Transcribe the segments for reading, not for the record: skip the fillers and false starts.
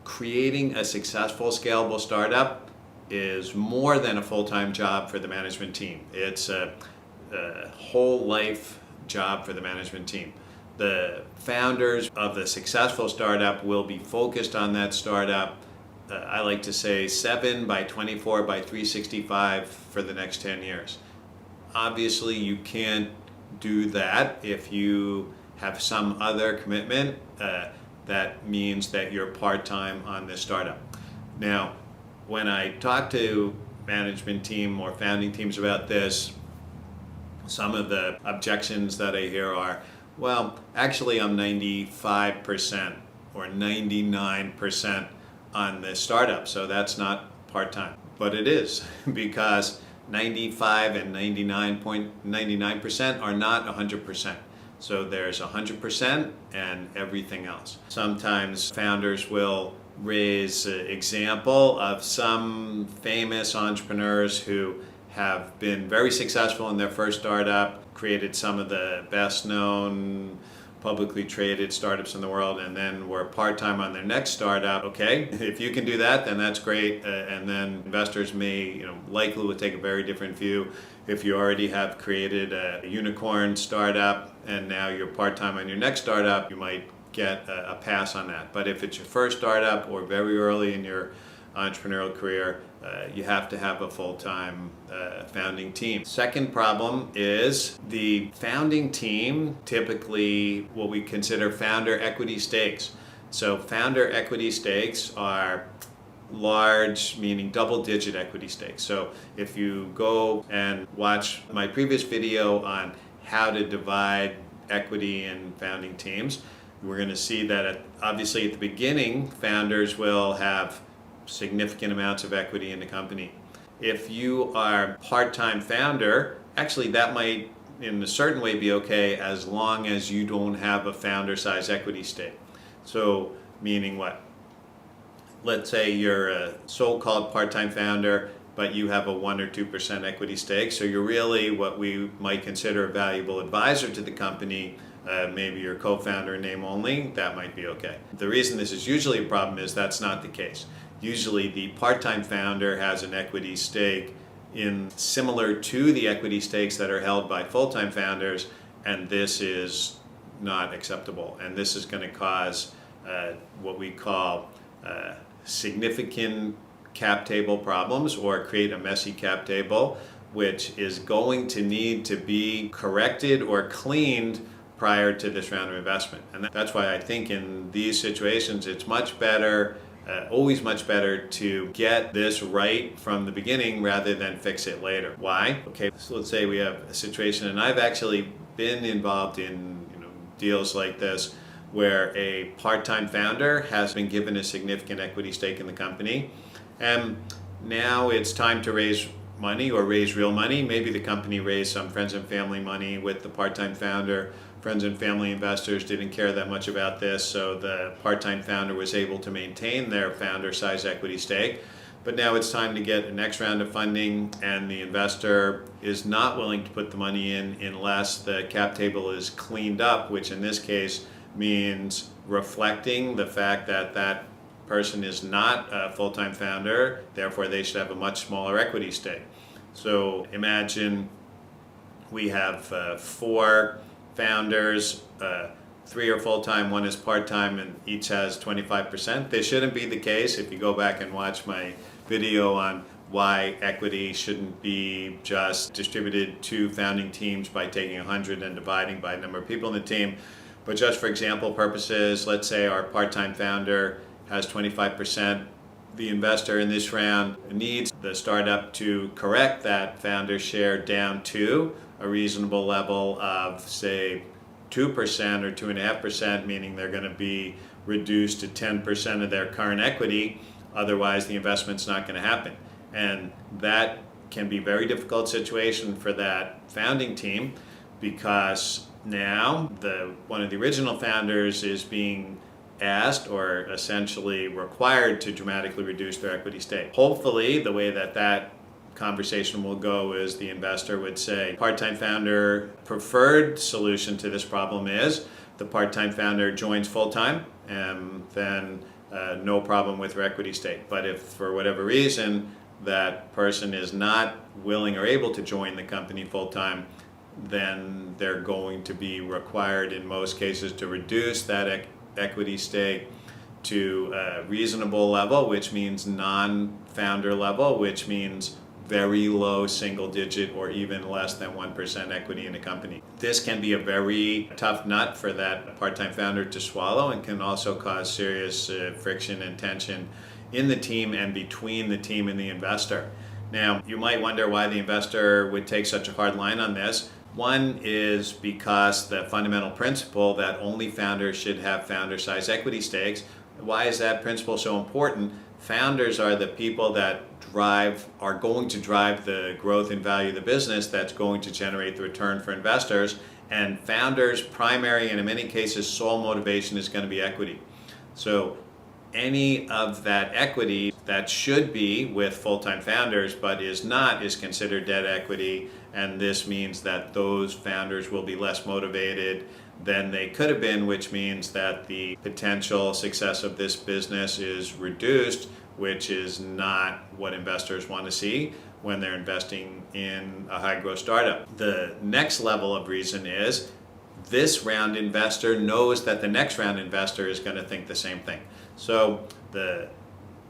Creating a successful, scalable startup is more than a full-time job for the management team. It's a whole life job for the management team. The founders of the successful startup will be focused on that startup, I like to say 7 by 24 by 365 for the next 10 years. Obviously, you can't do that if you have some other commitment. That means that you're part-time on this startup. Now, when I talk to management team or founding teams about this, some of the objections that I hear are, well, actually I'm 95% or 99% on this startup, so that's not part-time. But it is, because 95 and 99% are not 100%. So there's 100% and everything else. Sometimes founders will raise an example of some famous entrepreneurs who have been very successful in their first startup, created some of the best known publicly traded startups in the world, and then were part-time on their next startup. Okay, if you can do that, then that's great. And then investors may, likely will take a very different view. If you already have created a unicorn startup and now you're part-time on your next startup, you might get a pass on that. But if it's your first startup or very early in your entrepreneurial career, you have to have a full-time founding team. Second problem is the founding team, typically what we consider founder equity stakes. So founder equity stakes are large, meaning double-digit equity stakes. So if you go and watch my previous video on how to divide equity in founding teams, we're going to see that obviously at the beginning, founders will have significant amounts of equity in the company. If you are part-time founder, actually that might in a certain way be okay as long as you don't have a founder-size equity stake. So meaning what? Let's say you're a so-called part-time founder, but you have a 1 or 2% equity stake. So you're really what we might consider a valuable advisor to the company. Maybe you're co-founder in name only, that might be okay. The reason this is usually a problem is that's not the case. Usually the part-time founder has an equity stake in similar to the equity stakes that are held by full-time founders, and this is not acceptable. And this is going to cause what we call significant cap table problems, or create a messy cap table, which is going to need to be corrected or cleaned prior to this round of investment. And that's why I think in these situations it's much better, always much better to get this right from the beginning rather than fix it later. Why? Okay, so let's say we have a situation, and I've actually been involved in deals like this, where a part-time founder has been given a significant equity stake in the company, and now it's time to raise money or raise real money. Maybe the company raised some friends and family money with the part-time founder. Friends and family investors didn't care that much about this, so the part-time founder was able to maintain their founder-size equity stake. But now it's time to get the next round of funding, and the investor is not willing to put the money in unless the cap table is cleaned up, which in this case means reflecting the fact that that person is not a full-time founder, therefore they should have a much smaller equity stake. So imagine we have 4 founders, 3 are full-time, 1 is part-time, and each has 25%. This shouldn't be the case. If you go back and watch my video on why equity shouldn't be just distributed to founding teams by taking 100 and dividing by the number of people in the team. But just for example purposes, let's say our part-time founder has 25%. The investor in this round needs the startup to correct that founder share down to a reasonable level of, say, 2% or 2.5%, meaning they're going to be reduced to 10% of their current equity. Otherwise, the investment's not going to happen. And that can be a very difficult situation for that founding team, because now one of the original founders is being asked or essentially required to dramatically reduce their equity stake. Hopefully, the way that conversation will go is the investor would say, part-time founder preferred solution to this problem is the part-time founder joins full-time, and then no problem with their equity stake. But if for whatever reason that person is not willing or able to join the company full-time, then they're going to be required in most cases to reduce that equity stake to a reasonable level, which means non-founder level, which means very low single digit or even less than 1% equity in a company. This can be a very tough nut for that part-time founder to swallow and can also cause serious friction and tension in the team and between the team and the investor. Now, you might wonder why the investor would take such a hard line on this. One is because the fundamental principle that only founders should have founder-size equity stakes. Why is that principle so important? Founders are the people that are going to drive the growth and value of the business that's going to generate the return for investors. And founders' primary and in many cases sole motivation is going to be equity. So any of that equity that should be with full-time founders but is not is considered debt equity, and this means that those founders will be less motivated than they could have been, which means that the potential success of this business is reduced, which is not what investors want to see when they're investing in a high growth startup. The next level of reason is this round investor knows that the next round investor is going to think the same thing. So the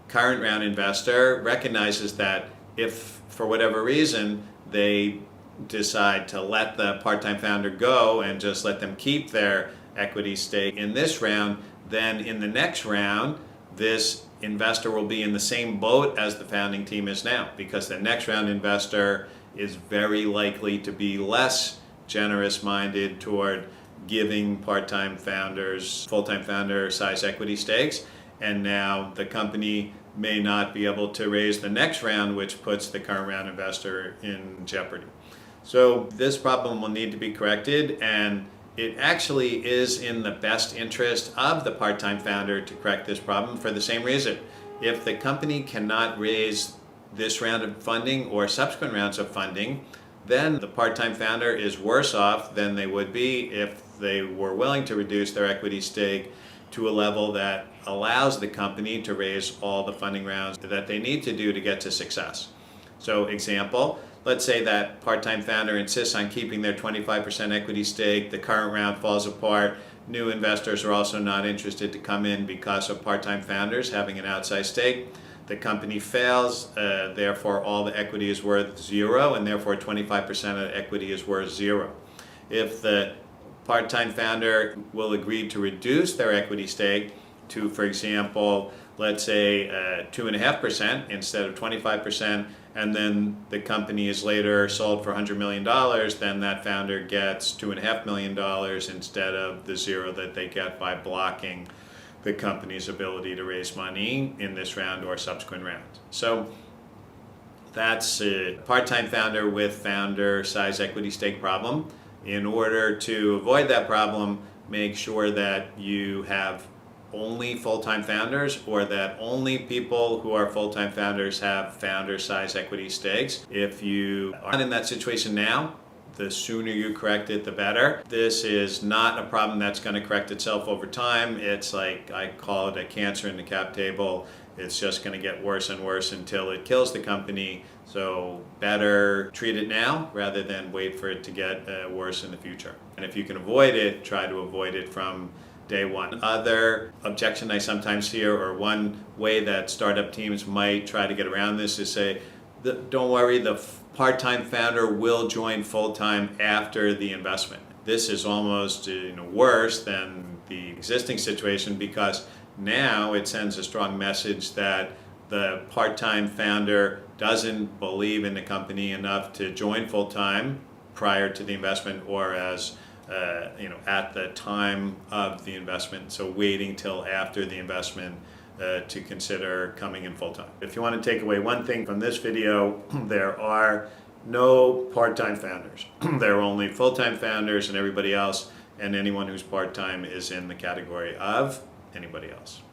current round investor recognizes that if for whatever reason they decide to let the part-time founder go and just let them keep their equity stake in this round, then in the next round, this investor will be in the same boat as the founding team is now, because the next round investor is very likely to be less generous-minded toward giving part-time founders full-time founder size equity stakes, and now the company may not be able to raise the next round, which puts the current round investor in jeopardy. So this problem will need to be corrected, and it actually is in the best interest of the part-time founder to correct this problem for the same reason. If the company cannot raise this round of funding or subsequent rounds of funding, then the part-time founder is worse off than they would be if they were willing to reduce their equity stake to a level that allows the company to raise all the funding rounds that they need to do to get to success. So example, let's say that part-time founder insists on keeping their 25% equity stake, the current round falls apart, new investors are also not interested to come in because of part-time founders having an outsized stake. The company fails, therefore all the equity is worth zero, and therefore 25% of the equity is worth zero. If the part-time founder will agree to reduce their equity stake to, for example, let's say 2.5% instead of 25%, and then the company is later sold for $100 million, then that founder gets $2.5 million instead of the zero that they get by blocking the company's ability to raise money in this round or subsequent rounds. So that's a part-time founder with founder size equity stake problem. In order to avoid that problem, make sure that you have only full-time founders, or that only people who are full-time founders have founder size equity stakes. If you are in that situation now, the sooner you correct it, the better. This is not a problem that's going to correct itself over time. It's like, I call it a cancer in the cap table. It's just going to get worse and worse until it kills the company. So better treat it now rather than wait for it to get worse in the future. And if you can avoid it, try to avoid it from day one. Other objection I sometimes hear, or one way that startup teams might try to get around this, is say, don't worry, the part-time founder will join full-time after the investment. This is almost worse than the existing situation, because now it sends a strong message that the part-time founder doesn't believe in the company enough to join full-time prior to the investment, or as at the time of the investment, so waiting till after the investment to consider coming in full-time. If you want to take away one thing from this video, there are no part-time founders. There are only full-time founders, and everybody else and anyone who's part-time is in the category of anybody else.